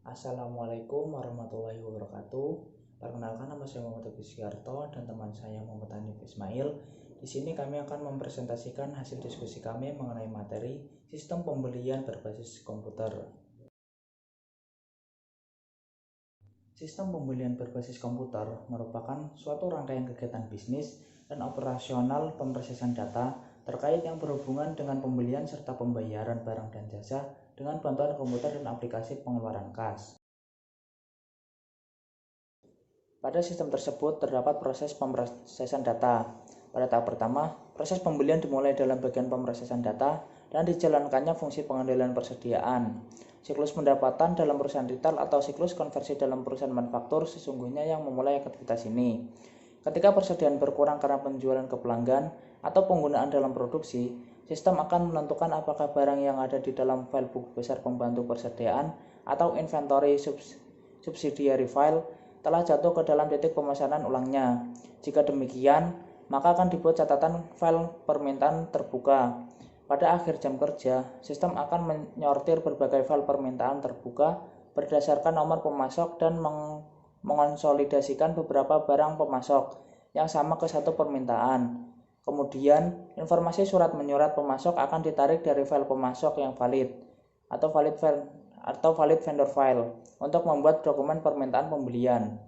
Assalamualaikum warahmatullahi wabarakatuh. Perkenalkan, nama saya Muhammad Teguh Sugiarto dan teman saya Muhammad Hanif Ismail. Di sini kami akan mempresentasikan hasil diskusi kami mengenai materi sistem pembelian berbasis komputer. Sistem pembelian berbasis komputer merupakan suatu rangkaian kegiatan bisnis dan operasional pemrosesan data terkait yang berhubungan dengan pembelian serta pembayaran barang dan jasa dengan bantuan komputer dan aplikasi pengeluaran kas. Pada sistem tersebut terdapat proses pemrosesan data. Pada tahap pertama, proses pembelian dimulai dalam bagian pemrosesan data dan dijalankannya fungsi pengendalian persediaan. Siklus pendapatan dalam perusahaan retail atau siklus konversi dalam perusahaan manufaktur sesungguhnya yang memulai aktivitas ini. Ketika persediaan berkurang karena penjualan ke pelanggan atau penggunaan dalam produksi, sistem akan menentukan apakah barang yang ada di dalam file buku besar pembantu persediaan atau inventory subsidiary file telah jatuh ke dalam titik pemesanan ulangnya. Jika demikian, maka akan dibuat catatan file permintaan terbuka. Pada akhir jam kerja, sistem akan menyortir berbagai file permintaan terbuka berdasarkan nomor pemasok dan mengonsolidasikan beberapa barang pemasok yang sama ke satu permintaan. Kemudian, informasi surat menyurat pemasok akan ditarik dari file pemasok yang valid atau valid vendor file untuk membuat dokumen permintaan pembelian.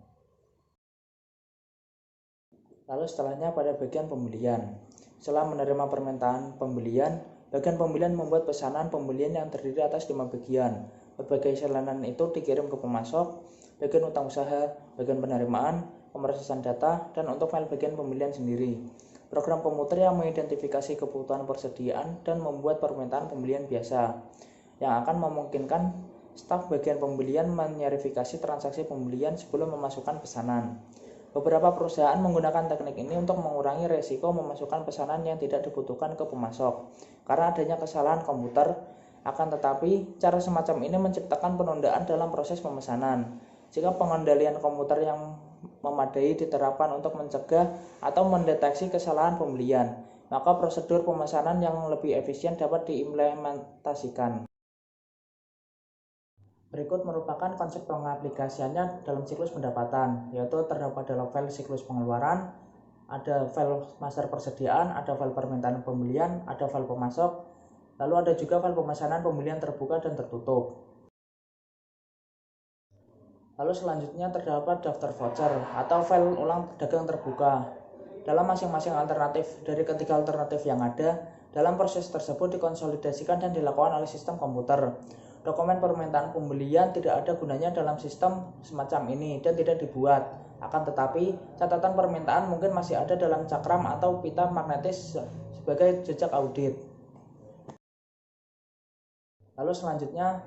Lalu setelahnya pada bagian pembelian. Setelah menerima permintaan pembelian, bagian pembelian membuat pesanan pembelian yang terdiri atas 5 bagian. Berbagai salinan itu dikirim ke pemasok, bagian utang usaha, bagian penerimaan, pemrosesan data, dan untuk file bagian pembelian sendiri. Program komputer yang mengidentifikasi kebutuhan persediaan dan membuat permintaan pembelian biasa, yang akan memungkinkan staf bagian pembelian menyerifikasi transaksi pembelian sebelum memasukkan pesanan. Beberapa perusahaan menggunakan teknik ini untuk mengurangi resiko memasukkan pesanan yang tidak dibutuhkan ke pemasok karena adanya kesalahan komputer. Akan tetapi, cara semacam ini menciptakan penundaan dalam proses pemesanan. Jika pengendalian komputer yang memadai diterapkan untuk mencegah atau mendeteksi kesalahan pembelian, maka prosedur pemesanan yang lebih efisien dapat diimplementasikan. Berikut merupakan konsep pengaplikasiannya dalam siklus pendapatan, yaitu terdapat dalam file siklus pengeluaran, ada file master persediaan, ada file permintaan pembelian, ada file pemasok, lalu ada juga file pemesanan pembelian terbuka dan tertutup. Lalu selanjutnya terdapat daftar voucher atau file ulang dagang terbuka. Dalam masing-masing alternatif dari ketiga alternatif yang ada, dalam proses tersebut dikonsolidasikan dan dilakukan oleh sistem komputer. Dokumen permintaan pembelian tidak ada gunanya dalam sistem semacam ini dan tidak dibuat. Akan tetapi, catatan permintaan mungkin masih ada dalam cakram atau pita magnetis sebagai jejak audit. Lalu selanjutnya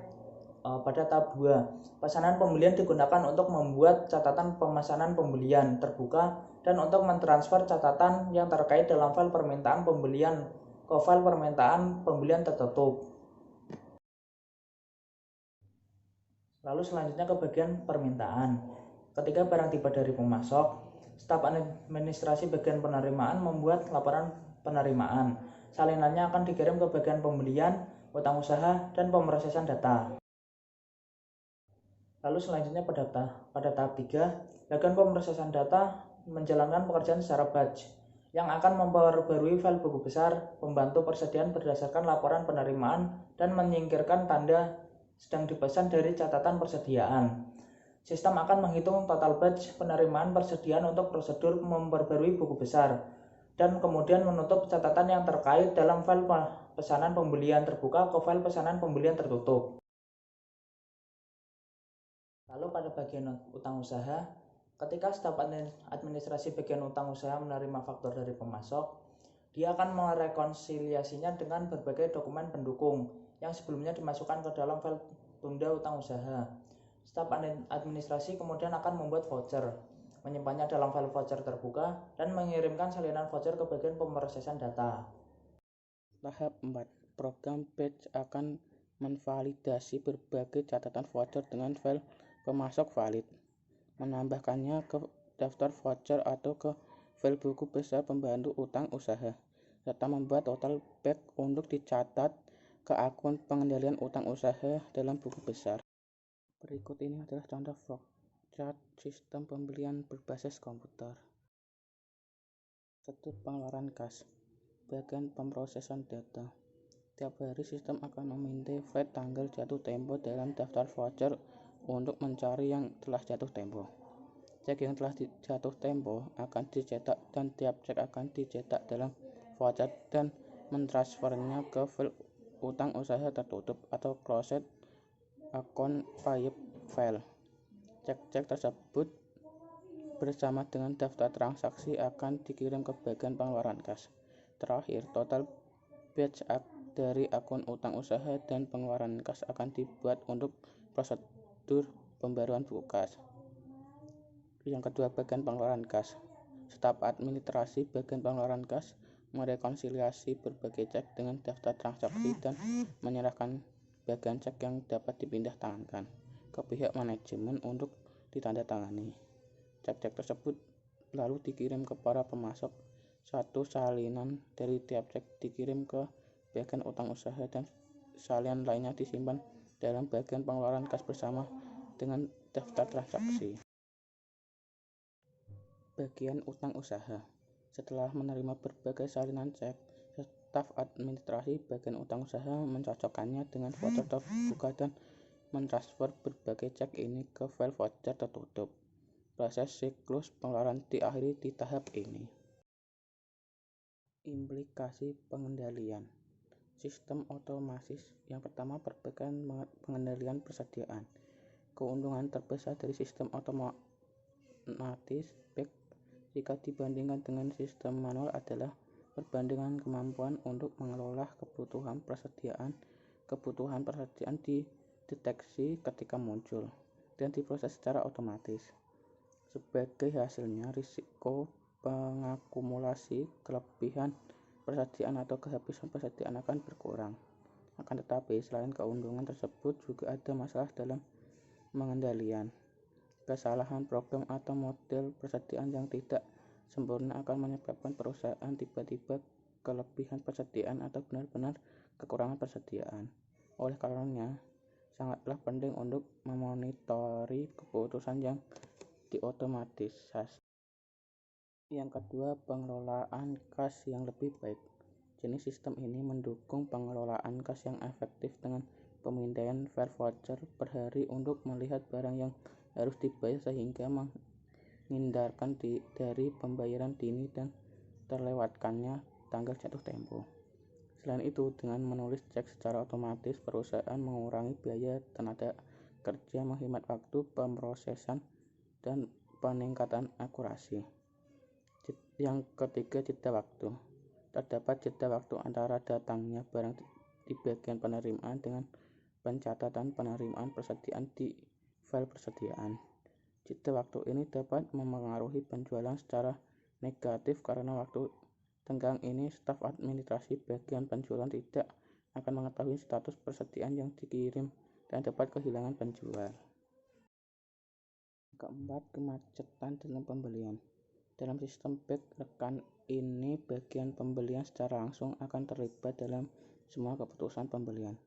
pada tahap 2, pesanan pembelian digunakan untuk membuat catatan pemesanan pembelian terbuka dan untuk mentransfer catatan yang terkait dalam file permintaan pembelian ke file permintaan pembelian tertutup. Lalu selanjutnya ke bagian permintaan. Ketika barang tiba dari pemasok, staf administrasi bagian penerimaan membuat laporan penerimaan. Salinannya akan dikirim ke bagian pembelian, utang usaha, dan pemrosesan data. Lalu selanjutnya pada tahap 3, bagian pemrosesan data menjalankan pekerjaan secara batch yang akan memperbarui file buku besar pembantu persediaan berdasarkan laporan penerimaan dan menyingkirkan tanda sedang dipesan dari catatan persediaan. Sistem akan menghitung total batch penerimaan persediaan untuk prosedur memperbarui buku besar dan kemudian menutup catatan yang terkait dalam file pesanan pembelian terbuka ke file pesanan pembelian tertutup. Lalu pada bagian utang usaha, ketika staf administrasi bagian utang usaha menerima faktur dari pemasok, dia akan merekonsiliasinya dengan berbagai dokumen pendukung yang sebelumnya dimasukkan ke dalam file tunda utang usaha. Staf administrasi kemudian akan membuat voucher, menyimpannya dalam file voucher terbuka, dan mengirimkan salinan voucher ke bagian pemrosesan data. Tahap 4, program batch akan menvalidasi berbagai catatan voucher dengan file pemasok valid, menambahkannya ke daftar voucher atau ke file buku besar pembantu utang usaha, serta membuat total back untuk dicatat ke akun pengendalian utang usaha dalam buku besar. Berikut ini adalah contoh flowchart sistem pembelian berbasis komputer. Prosedur pengeluaran kas. Bagian pemrosesan data. Tiap hari sistem akan meminta file tanggal jatuh tempo dalam daftar voucher untuk mencari yang telah jatuh tempo. Cek yang telah jatuh tempo akan dicetak dan tiap cek akan dicetak dalam voucher dan mentransfernya ke file utang usaha tertutup atau closed account file. Cek-cek tersebut bersama dengan daftar transaksi akan dikirim ke bagian pengeluaran kas. Terakhir, total batch dari akun utang usaha dan pengeluaran kas akan dibuat untuk prosedur pembaruan buku kas. Yang kedua, bagian pengeluaran kas. Staf administrasi bagian pengeluaran kas merekonsiliasi berbagai cek dengan daftar transaksi dan menyerahkan bagian cek yang dapat dipindah tangankan ke pihak manajemen untuk ditandatangani. Cek-cek tersebut lalu dikirim ke para pemasok. Satu salinan dari tiap cek dikirim ke bagian utang usaha dan salinan lainnya disimpan dalam bagian pengeluaran kas bersama dengan daftar transaksi. Bagian utang usaha. Setelah menerima berbagai salinan cek, staf administrasi bagian utang usaha mencocokkannya dengan voucher terbuka dan mentransfer berbagai cek ini ke file voucher tertutup. Proses siklus pengeluaran diakhiri di tahap ini. Implikasi pengendalian. Sistem otomatis. Yang pertama, perbaikan pengendalian persediaan. Keuntungan terbesar dari sistem otomatis back jika dibandingkan dengan sistem manual adalah perbandingan kemampuan untuk mengelola kebutuhan persediaan dideteksi ketika muncul dan diproses secara otomatis. Sebagai hasilnya, risiko pengakumulasi kelebihan persediaan atau kehabisan persediaan akan berkurang. Akan tetapi, selain keuntungan tersebut juga ada masalah dalam pengendalian. Kesalahan program atau model persediaan yang tidak sempurna akan menyebabkan perusahaan tiba-tiba kelebihan persediaan atau benar-benar kekurangan persediaan. Oleh karenanya, sangatlah penting untuk memonitori keputusan yang diotomatisasi. Yang kedua, pengelolaan kas yang lebih baik. Jenis sistem ini mendukung pengelolaan kas yang efektif dengan pemindaian file voucher per hari untuk melihat barang yang harus dibayar sehingga menghindarkan dari pembayaran dini dan terlewatkannya tanggal jatuh tempo. Selain itu, dengan menulis cek secara otomatis, perusahaan mengurangi biaya tenaga kerja, menghemat waktu pemrosesan, dan peningkatan akurasi. Yang ketiga, jeda waktu. Terdapat jeda waktu antara datangnya barang di bagian penerimaan dengan pencatatan penerimaan persediaan di file persediaan. Jeda waktu ini dapat memengaruhi penjualan secara negatif karena waktu tenggang ini staf administrasi bagian penjualan tidak akan mengetahui status persediaan yang dikirim dan dapat kehilangan penjual. Keempat, kemacetan dalam pembelian. Dalam sistem back rekan ini, bagian pembelian secara langsung akan terlibat dalam semua keputusan pembelian.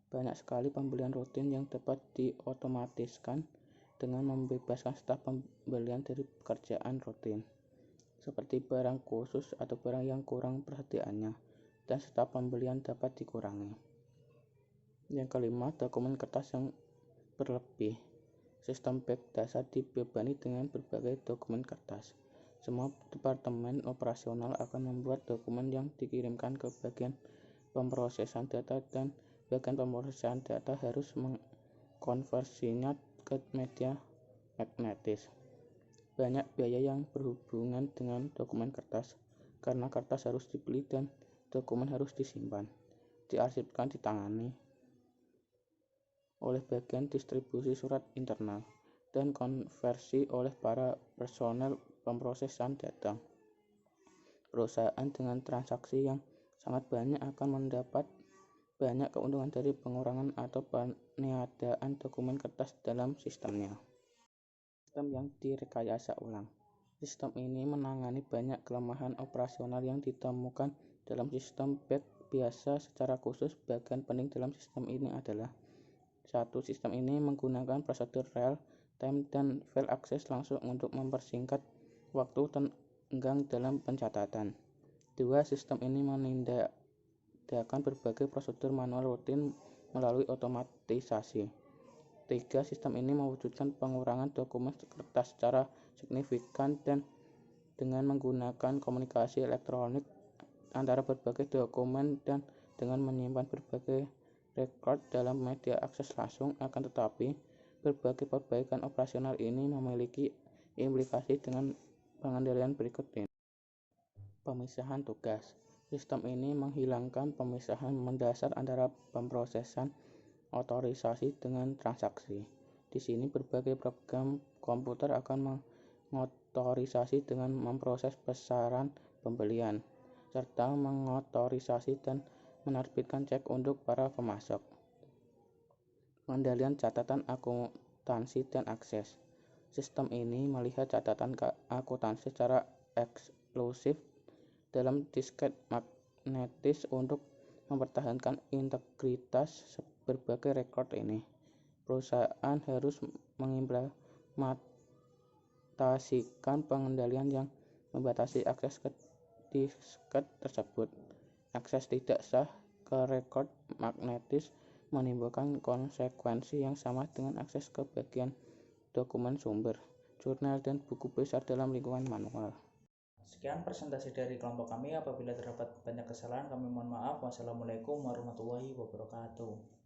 Banyak sekali pembelian rutin yang dapat diotomatiskan dengan membebaskan staf pembelian dari pekerjaan rutin, seperti barang khusus atau barang yang kurang persediaannya, dan staf pembelian dapat dikurangi. Yang kelima, dokumen kertas yang berlebih. Sistem back dasar dibebani dengan berbagai dokumen kertas. Semua departemen operasional akan membuat dokumen yang dikirimkan ke bagian pemrosesan data dan bagian pemrosesan data harus mengkonversinya ke media magnetis. Banyak biaya yang berhubungan dengan dokumen kertas karena kertas harus dibeli dan dokumen harus disimpan, diarsipkan, ditangani oleh bagian distribusi surat internal, dan konversi oleh para personel pemrosesan data. Perusahaan dengan transaksi yang sangat banyak akan mendapat banyak keuntungan dari pengurangan atau peniadaan dokumen kertas dalam sistemnya. Sistem yang direkayasa ulang. Sistem ini menangani banyak kelemahan operasional yang ditemukan dalam sistem back biasa. Secara khusus, bagian penting dalam sistem ini adalah Satu, sistem ini menggunakan prosedur real-time dan file akses langsung untuk mempersingkat waktu tenggang dalam pencatatan. Dua, sistem ini menindakkan berbagai prosedur manual rutin melalui otomatisasi. Tiga, sistem ini mewujudkan pengurangan dokumen kertas secara signifikan dan dengan menggunakan komunikasi elektronik antara berbagai dokumen dan dengan menyimpan berbagai rekod dalam media akses langsung. Akan tetapi, berbagai perbaikan operasional ini memiliki implikasi dengan pengendalian berikut ini. Pemisahan tugas. Sistem ini menghilangkan pemisahan mendasar antara pemrosesan otorisasi dengan transaksi. Di sini berbagai program komputer akan mengotorisasi dengan memproses pesanan pembelian, serta mengotorisasi dan menerbitkan cek untuk para pemasok. Pengendalian catatan akuntansi dan akses. Sistem ini melihat catatan akuntansi secara eksklusif dalam disket magnetis untuk mempertahankan integritas berbagai rekod ini. Perusahaan harus mengimplementasikan pengendalian yang membatasi akses ke disket tersebut. Akses tidak sah ke rekod magnetis menimbulkan konsekuensi yang sama dengan akses ke bagian dokumen sumber, jurnal, dan buku besar dalam lingkungan manual. Sekian presentasi dari kelompok kami. Apabila terdapat banyak kesalahan, kami mohon maaf. Wassalamualaikum warahmatullahi wabarakatuh.